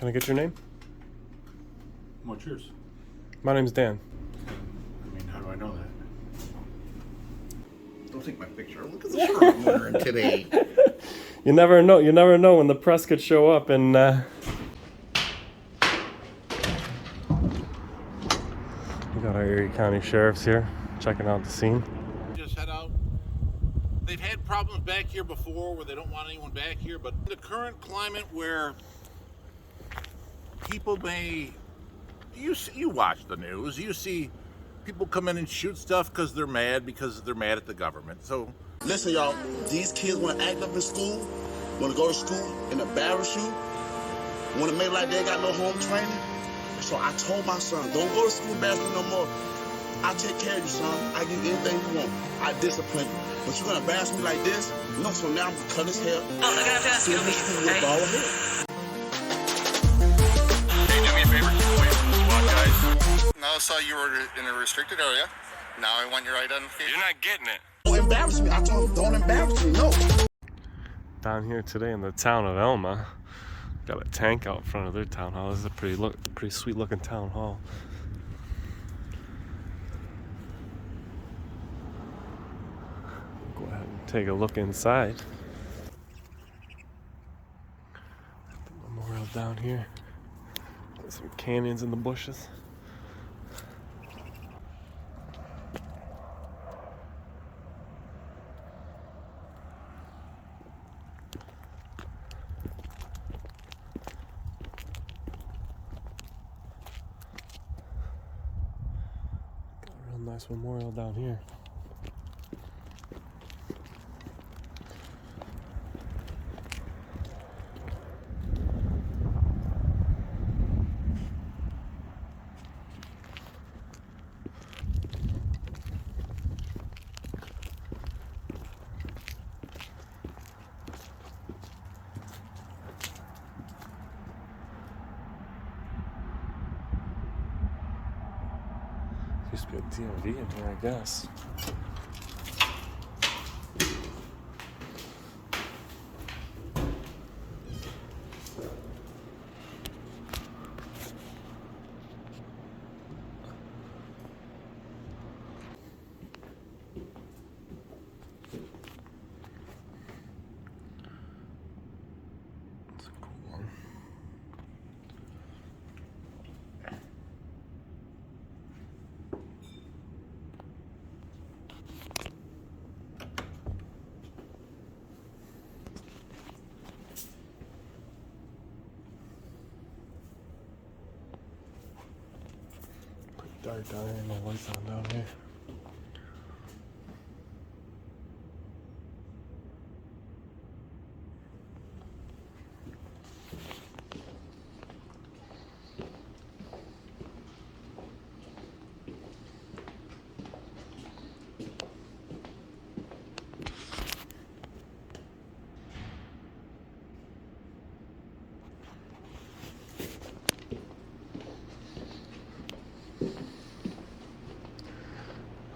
Can I get your name? What's yours? My name's Dan. I mean, how do I know that? Don't take my picture. Look at the shirt I'm wearing today. You never know. You never know when the press could show up and. We got our Erie County sheriffs here checking out the scene. Just head out. They've had problems back here before where they don't want anyone back here, but in the current climate where people may, you watch the news, you see people come in and shoot stuff because they're mad at the government. So listen, y'all, these kids want to act up in school, want to go to school and embarrass you, want to make like they ain't got no home training. So I told my son, don't go to school embarrass me no more. I take care of you, son. I give you anything you want. I discipline you. But you're gonna embarrass me like this? No, so now I'm gonna cut his hair. Oh, I'm gonna have to ask you to leave. Hey, do me a favor. Wait, SWAT guys. Now I saw you were in a restricted area. Now I want your identification. You're not getting it. Don't embarrass me. I told him, don't embarrass me. No. Down here today in the town of Elma, got a tank out in front of their town hall. This is a pretty sweet looking town hall. Go ahead and take a look inside. The memorial down here. There's some canyons in the bushes. Got a real nice memorial down here. Used to be a DMV in here, I guess. That's a cool one. Dark down here, no lights on down here.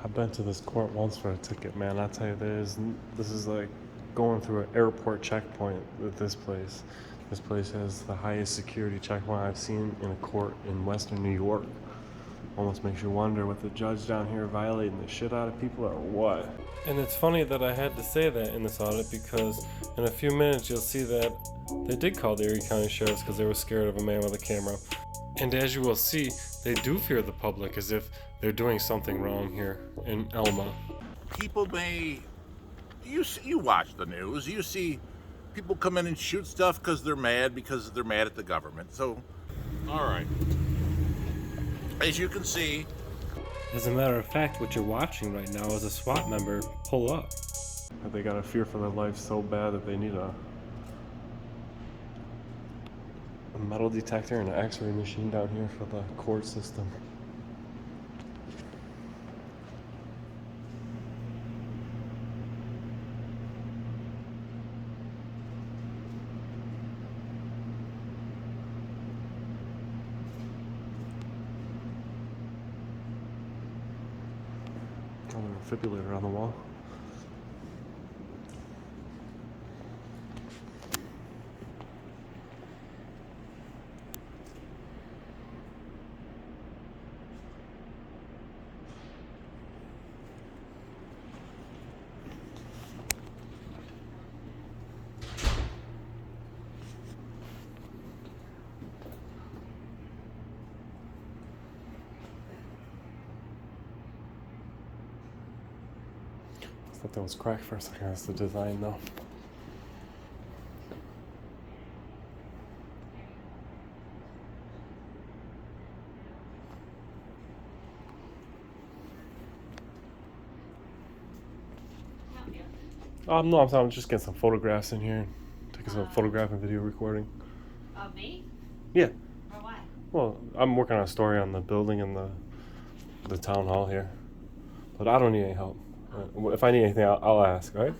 I've been to this court once for a ticket, man. I tell you, this is like going through an airport checkpoint with this place. This place has the highest security checkpoint I've seen in a court in Western New York. Almost makes you wonder what the judge down here violating the shit out of people or what. And it's funny that I had to say that in this audit because in a few minutes you'll see that they did call the Erie County Sheriffs because they were scared of a man with a camera. And as you will see, they do fear the public as if they're doing something wrong here in Elma. people may, you watch the news, you see people come in and shoot stuff because they're mad at the government. So, all right. As you can see, as a matter of fact, what you're watching right now is a SWAT member pull up. They got a fear for their life so bad that they need a metal detector and an x-ray machine down here for the court system. Another defibrillator on the wall. thought that was cracked for a second. That's the design, though. No, I'm just getting some photographs in here. Taking some photograph and video recording. Of me? Yeah. Or what? Well, I'm working on a story on the building and the town hall here. But I don't need any help. If I need anything, I'll ask, right?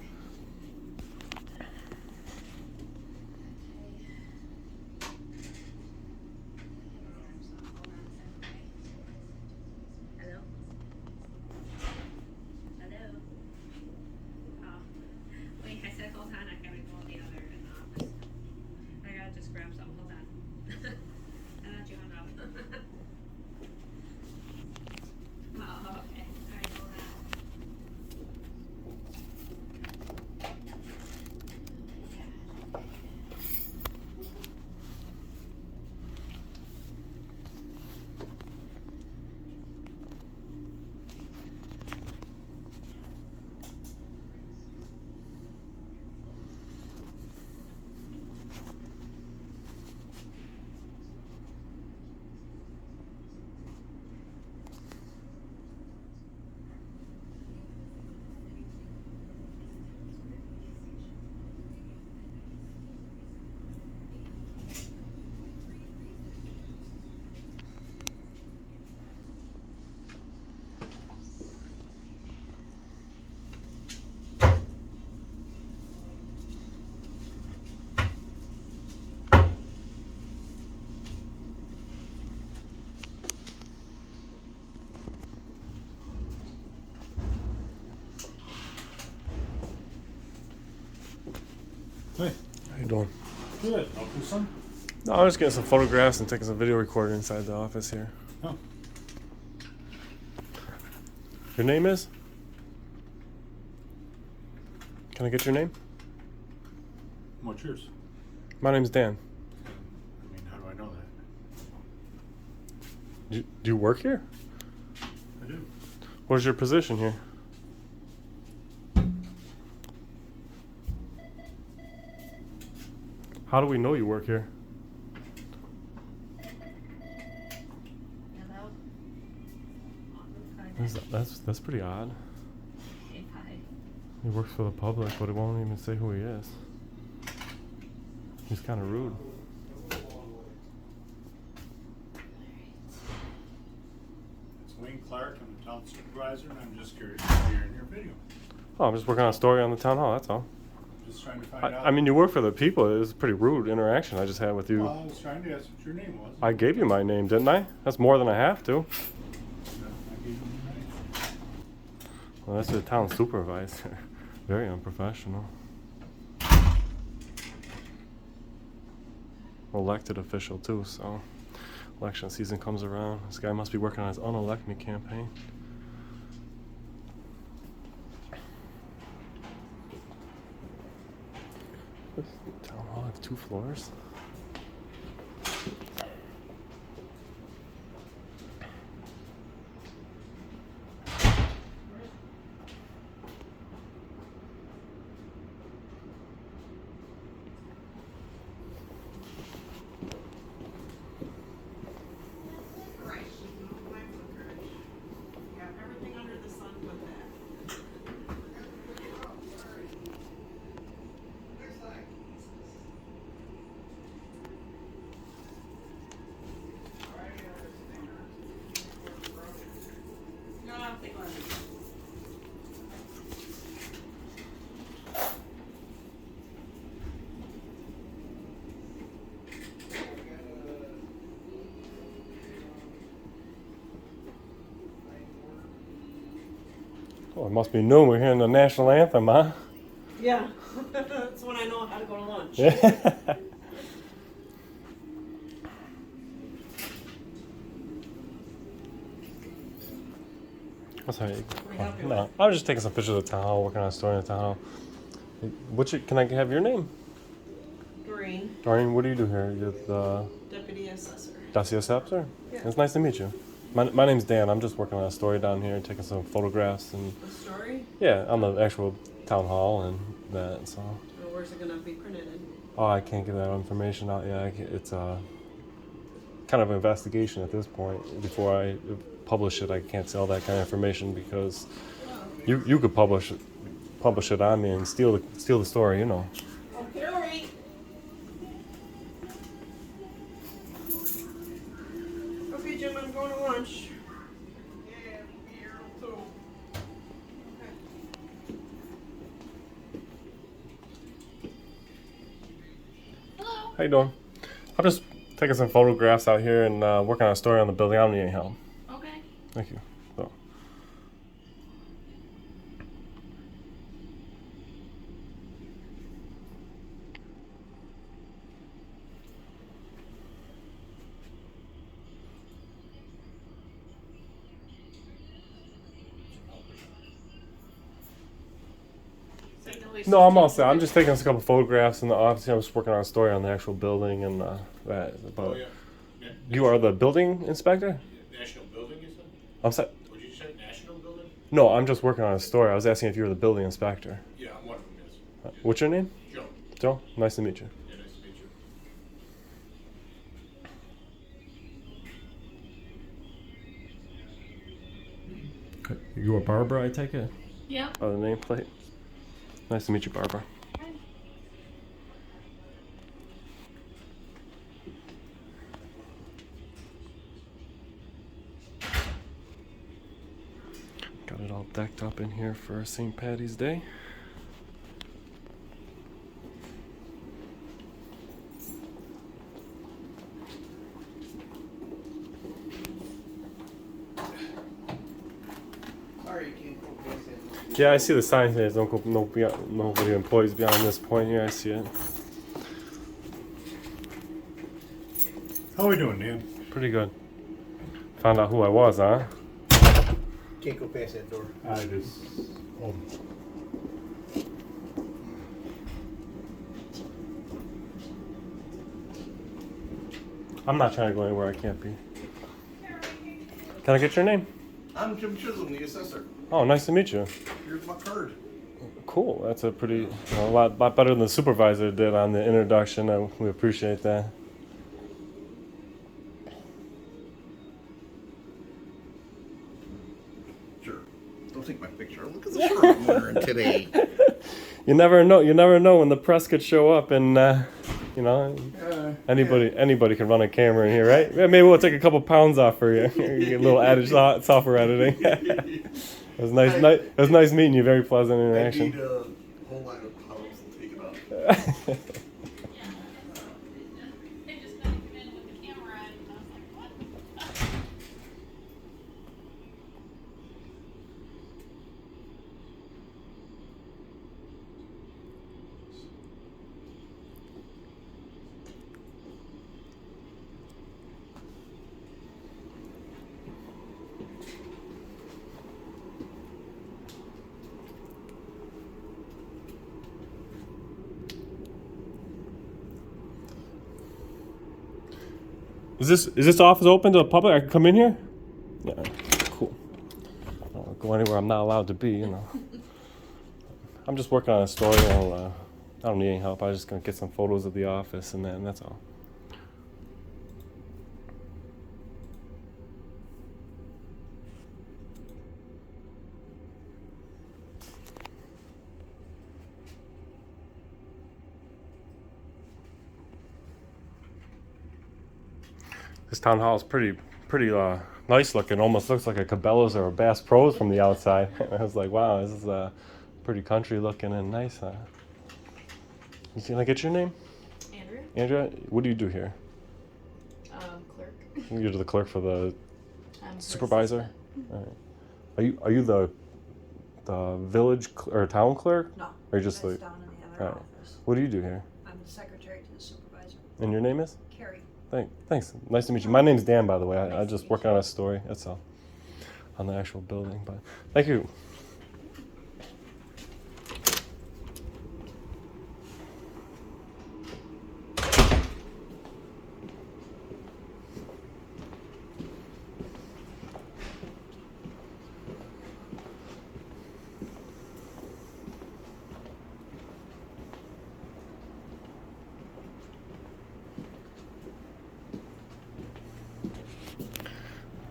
Hello? Hello? Oh. Wait, I said hold on, I gotta go the other in the office. I gotta just grab something, hold on. I thought you hung up. Oh, okay. Alright, hold on. Hey, How you doing? good. Help you some? No, I'm just getting some photographs and taking some video recording inside the office here. Oh, Your name is? Can I get your name? what's yours? My name's Dan. I mean, how do I know that? Do you work here? I do. What is your position here? How do we know you work here? Hello? That's pretty odd. Hey, hi. He works for the public, but it won't even say who he is. He's kind of rude. It's Wayne Clark. I'm the Town Supervisor, and I'm just curious if you're in your video. Oh, I'm just working on a story on the town hall, that's all. Just trying to find out. I mean, you work for the people. It was a pretty rude interaction I just had with you. Well, I was trying to ask what your name was. I gave you my name, didn't I? That's more than I have to. I gave you your name. Well, that's the town supervisor. Very unprofessional. Elected official too, so election season comes around. This guy must be working on his unelect me campaign. This town hall have 2 floors. Everything under the sun with that. No, I don't think we're. Oh, it must be noon. We're hearing the national anthem, huh? Yeah, that's when I know how to go to lunch. Yeah. That's how you. We help you No, with. I was just taking some pictures of the town hall, working on a story in the town hall. Can I have your name? Doreen, Doreen, what do you do here? You're the deputy assessor. Dacia Sapser? Yeah. It's nice to meet you. My name's Dan. I'm just working on a story down here, taking some photographs and The story? yeah, on the actual town hall and that. So. Or where's it gonna be printed in? Oh, I can't get that information out yet. It's kind of an investigation at this point. Before I publish it, I can't sell that kind of information because you could publish it on me and steal the story, you know. Oh, Carrie! Okay, Jim, I'm going to lunch. Yeah, here too. How you doing? I'm just taking some photographs out here and working on a story on the building. I don't need any help. Okay. Thank you. So. No, I'm all set. I'm just taking a couple photographs in the office. I'm just working on a story on the actual building and that. But Oh, yeah. you are the building inspector? National building, you said? I'm sorry. Would you say national building? No, I'm just working on a story. I was asking if you were the building inspector. Yeah, I'm one of them, yes. What's your name? Joe. Joe? Nice to meet you. Yeah, nice to meet you. You are Barbara, I take it? Yep. Oh, the nameplate. Nice to meet you, Barbara. Got it all decked up in here for St. Patty's Day. Sorry, you can't go past it. Yeah, I see the sign here. Don't go, nobody employees beyond this point here. I see it. How are we doing, Dan? Pretty good. Found out who I was, huh? Can't go past that door. I just. Oh. I'm not trying to go anywhere I can't be. Can I get your name? I'm Jim Chisholm, the assessor. Oh, nice to meet you. Here's my card. Cool. That's a pretty, a lot better than the supervisor did on the introduction. We appreciate that. Sure. Don't take my picture. Look at the shirt I'm wearing today. You never know. You never know when the press could show up, and you know, anybody can run a camera in here, right? Yeah, maybe we'll take a couple pounds off for you. You get a little added software editing. It was nice. It was nice meeting you. Very pleasant I interaction. need a whole line of pounds to take it off. They just couldn't come in with the camera and I was like, what? Is this office open to the public? I can come in here? Yeah, cool. I don't wanna go anywhere I'm not allowed to be, you know. I'm just working on a story. I don't need any help. I'm just gonna get some photos of the office and that's all. This town hall is pretty nice looking. Almost looks like a Cabela's or a Bass Pro's from the outside. I was like, wow, this is pretty country looking and nice. Can I get your name? Andrea? Andrea, what do you do here? Clerk. You're the clerk for the I'm her supervisor? assistant. All right. Are you the village or town clerk? No, Or just that's like, down in the other alright. office. What do you do here? I'm the secretary to the supervisor. And your name is? Carrie. Thanks. Nice to meet you. My name's Dan, by the way. I Nice to just meet work you. on a story. That's all. On the actual building, but thank you.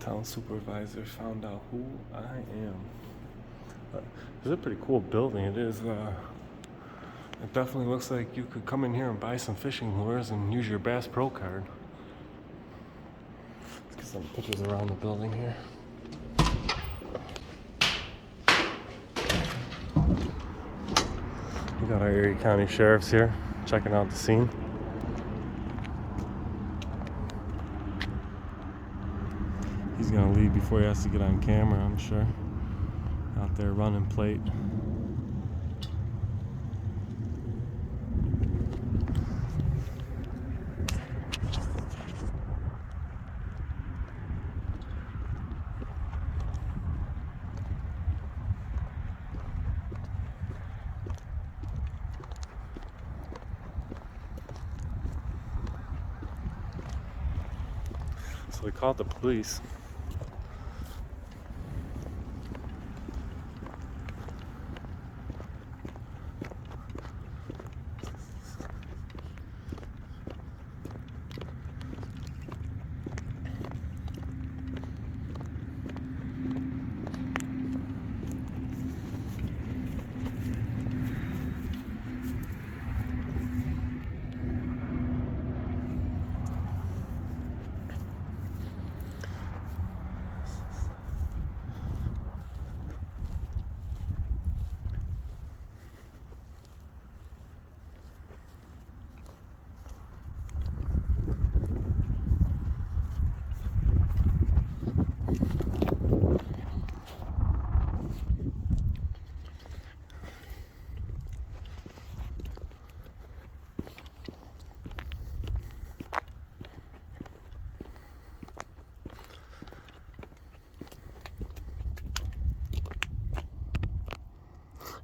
Town Supervisor found out who I am. It's a pretty cool building. It is. It definitely looks like you could come in here and buy some fishing lures and use your Bass Pro card. Let's get some pictures around the building here. We got our Erie County sheriffs here checking out the scene. He's gonna leave before he has to get on camera, I'm sure. Out there running plate. So they called the police.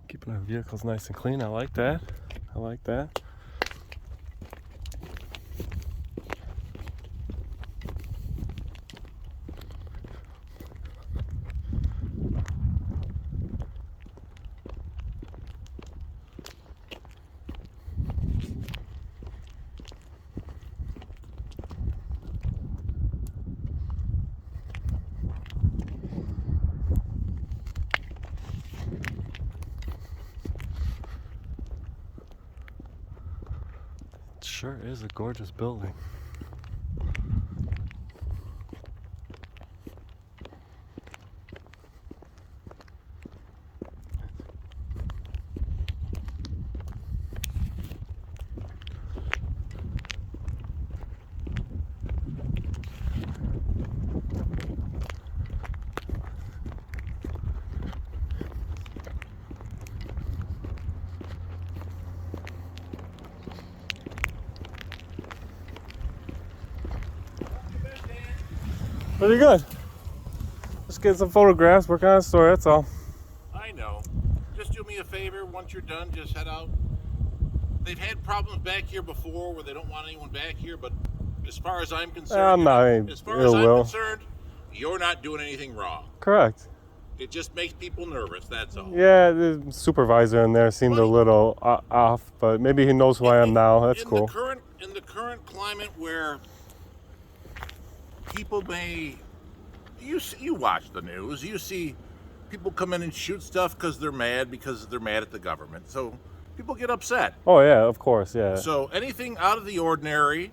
Keeping our vehicles nice and clean. I like that. I like that. Sure is a gorgeous building. Pretty good. Just get some photographs, work on a story, that's all. I know. Just do me a favor. Once you're done, just head out. They've had problems back here before where they don't want anyone back here, but as far as I'm concerned, you're not doing anything wrong. Correct. It just makes people nervous, that's all. Yeah, the supervisor in there seemed a little off, but maybe he knows who I am now. That's cool. In the current climate where people may, you watch the news, you see people come in and shoot stuff because they're mad at the government. So people get upset. Oh yeah, of course, yeah. So anything out of the ordinary,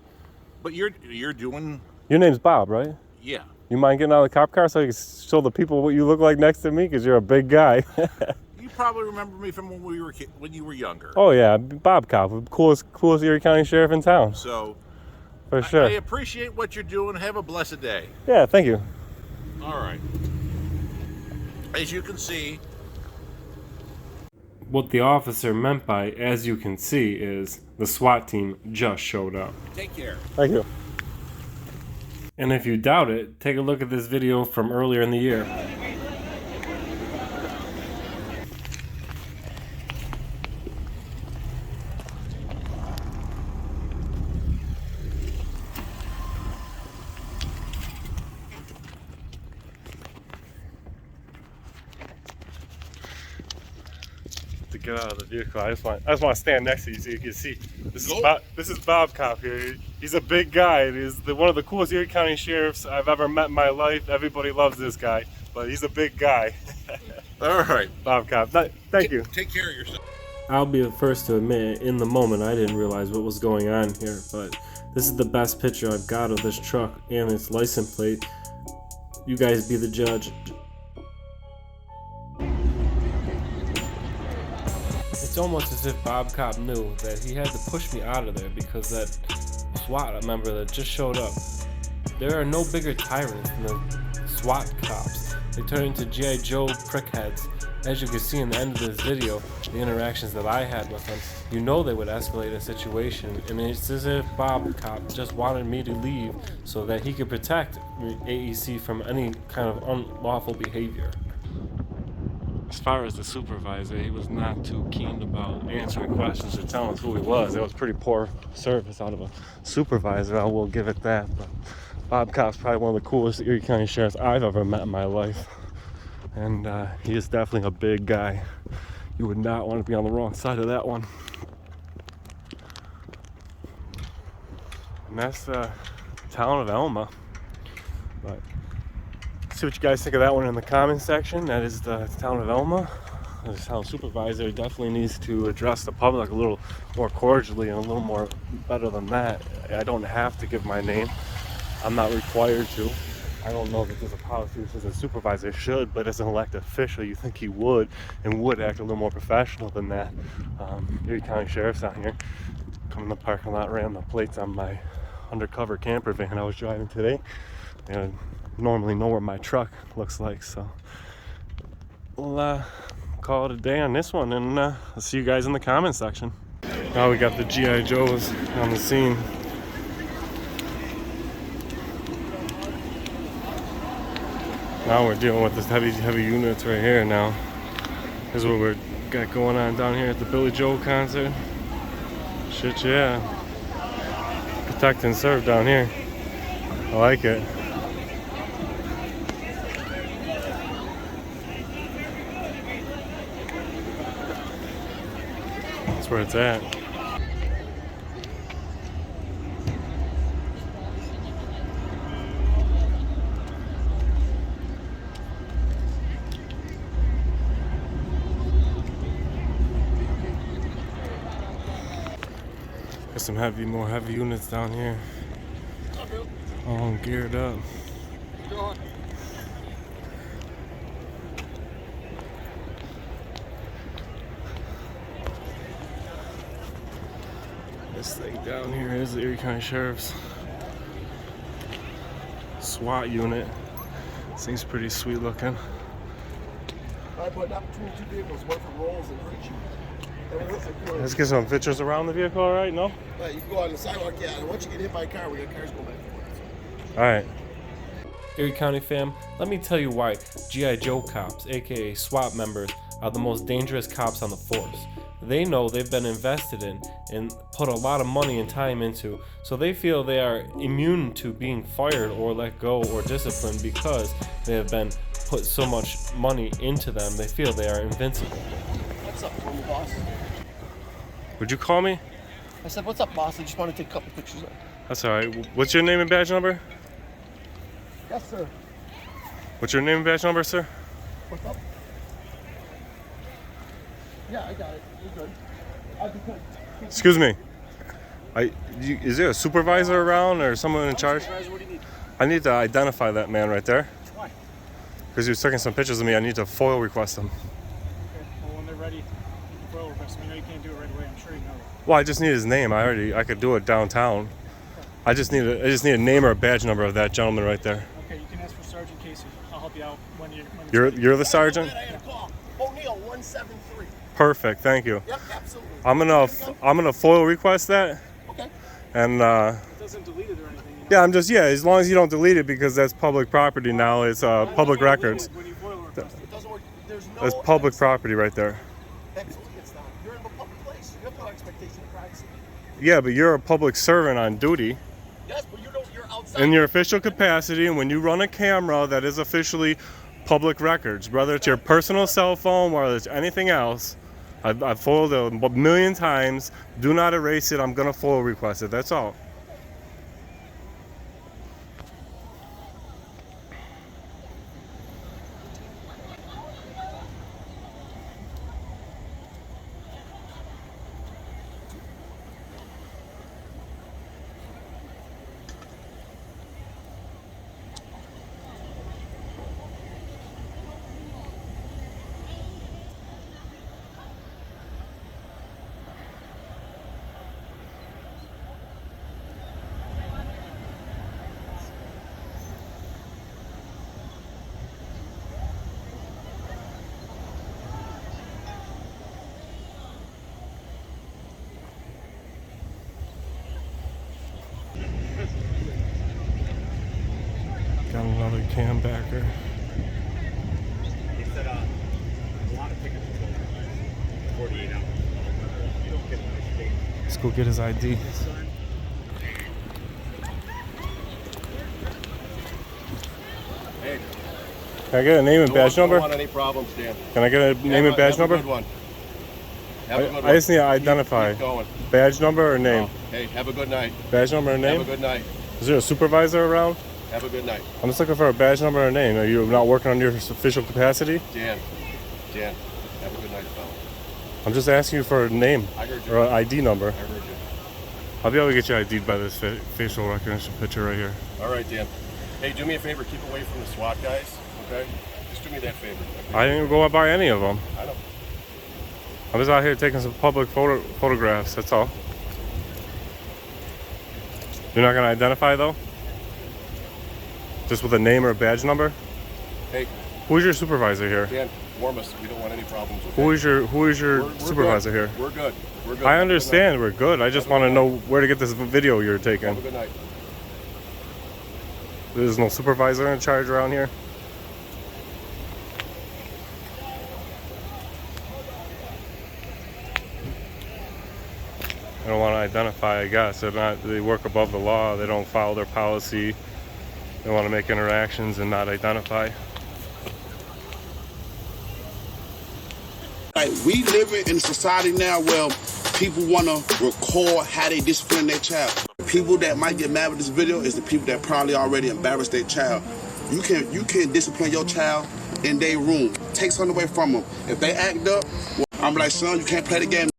but you're doing. Your name's Bob, right? Yeah. You mind getting out of the cop car so you can show the people what you look like next to me? Because you're a big guy. You probably remember me from when you were younger. Oh yeah, Bob Cop, coolest Erie County sheriff in town. So. For sure. I appreciate what you're doing. Have a blessed day. Yeah, thank you. All right. As you can see. What the officer meant by "as you can see" is the SWAT team just showed up. Take care. Thank you. And if you doubt it, take a look at this video from earlier in the year. To get out of the vehicle, I just want to stand next to you so you can see. This is Bob Cop here. He's a big guy. He's one of the coolest Erie County sheriffs I've ever met in my life. Everybody loves this guy, but he's a big guy. All right. Bob Cobb, thank you. Take care of yourself. I'll be the first to admit, in the moment, I didn't realize what was going on here, but this is the best picture I've got of this truck and its license plate. You guys be the judge. It's almost as if Bob Cobb knew that he had to push me out of there because that SWAT member that just showed up. There are no bigger tyrants than the SWAT cops. They turn into G.I. Joe prickheads. As you can see in the end of this video, the interactions that I had with them, you know they would escalate a situation, and it's as if Bob Cobb just wanted me to leave so that he could protect AEC from any kind of unlawful behavior. As far as the supervisor, he was not too keen about answering questions or telling us who he was. It was pretty poor service out of a supervisor, I will give it that. But Bob Cobb's probably one of the coolest Erie County sheriffs I've ever met in my life. And he is definitely a big guy. You would not want to be on the wrong side of that one. And that's the town of Elma. But see what you guys think of that one in the comment section. That is the town of Elma. The town supervisor definitely needs to address the public a little more cordially and a little more better than that. I don't have to give my name. I'm not required to. I don't know that there's a policy that says a supervisor should, but as an elected official, you think he would, and would act a little more professional than that. Erie County Sheriff's out here. Come in the parking lot, ran the plates on my undercover camper van I was driving today. And I normally know where my truck looks like, so we'll call it a day on this one, and I'll see you guys in the comment section. Now we got the G.I. Joes on the scene. Now we're dealing with this heavy units right here now. This is what we're got going on down here at the Billy Joel concert. Shit, yeah. Protect and serve down here. I like it. That's where it's at. Got some more heavy units down here. All geared up. This thing down here is the Erie County Sheriff's SWAT unit. Seems pretty sweet looking. I put up between two vehicles, one for rolls and reaching. Let's get some pictures around the vehicle, all right? No? Yeah, you can go on the sidewalk, yeah. And once you get hit by a car, we got cars going back and forth. All right. Erie County fam, let me tell you why G.I. Joe cops, aka SWAT members, are the most dangerous cops on the force. They know they've been invested in and put a lot of money and time into, so they feel they are immune to being fired or let go or disciplined because they have been put so much money into them. They feel they are invincible. What's up, former boss? Would you call me? I said, what's up, boss? I just want to take a couple pictures. That's all right. What's your name and badge number? Yes, sir. What's your name and badge number, sir? What's up? Yeah, I got it. You're good. I'll be good. Excuse me. Is there a supervisor around or someone in charge? Supervisor, what do you need? I need to identify that man right there. Why? Because he was taking some pictures of me. I need to FOIL request him. Okay, well, when they're ready, FOIL request. I know you can't do it right away. I'm sure you know that. Well, I just need his name. I could do it downtown. I just need a name or a badge number of that gentleman right there. Okay, you can ask for Sergeant Casey. I'll help you out when You're the sergeant? I got a call. O'Neill 173. Perfect, thank you. Yep, absolutely. I'm gonna FOIL request that. Okay. And It doesn't delete it or anything. You know? yeah, as long as you don't delete it because that's public property now. It's public records. When you FOIL request it. It doesn't work. There's no. That's public property right there. Absolutely, it's not. You're in a public place. You have no expectation of privacy. Yeah, but you're a public servant on duty. Yes, but you're outside. In your official capacity, and when you run a camera that is officially public records, whether it's your personal cell phone, whether it's anything else, I've FOILed it a million times. Do not erase it. I'm gonna FOIL request it. That's all. find another cam backer. He said a lot of tickets are 48 hours. You don't get much data. Let's go get his ID. Hey, Can I get a name and badge number? Don't want any problems, Dan. Can I get a name and badge number? Have a good one. Have a good one. I just need to identify. Keep going. Badge number or name? Hey, have a good night. Badge number or name? Have a good night. Is there a supervisor around? Have a good night. I'm just looking for a badge number or name. Are you not working on your official capacity? Dan, have a good night, fella. I'm just asking you for a name I heard you. or an ID number. I heard you. I'll be able to get you ID'd by this facial recognition picture right here. All right, Dan. Hey, do me a favor. Keep away from the SWAT guys, okay? Just do me that favor. I didn't even go by any of them. I know. I was out here taking some public photographs, that's all. You're not gonna identify though? Just with a name or a badge number? Hey, Who's your supervisor here? Dan, warm us. We don't want any problems with Who is your We're supervisor good. here? We're good. We're good. I understand we're good. I just want to know where to get this video you're Have taking. a good night. There's no supervisor in charge around here? I don't want to identify, I guess. They work above the law. They don't follow their policy. They want to make interactions and not identify. Like, we living in a society now where people want to record how they discipline their child. People that might get mad with this video is the people that probably already embarrassed their child. You can discipline your child in their room. Take something away from them. If they act up, well, I'm like, son, you can't play the game.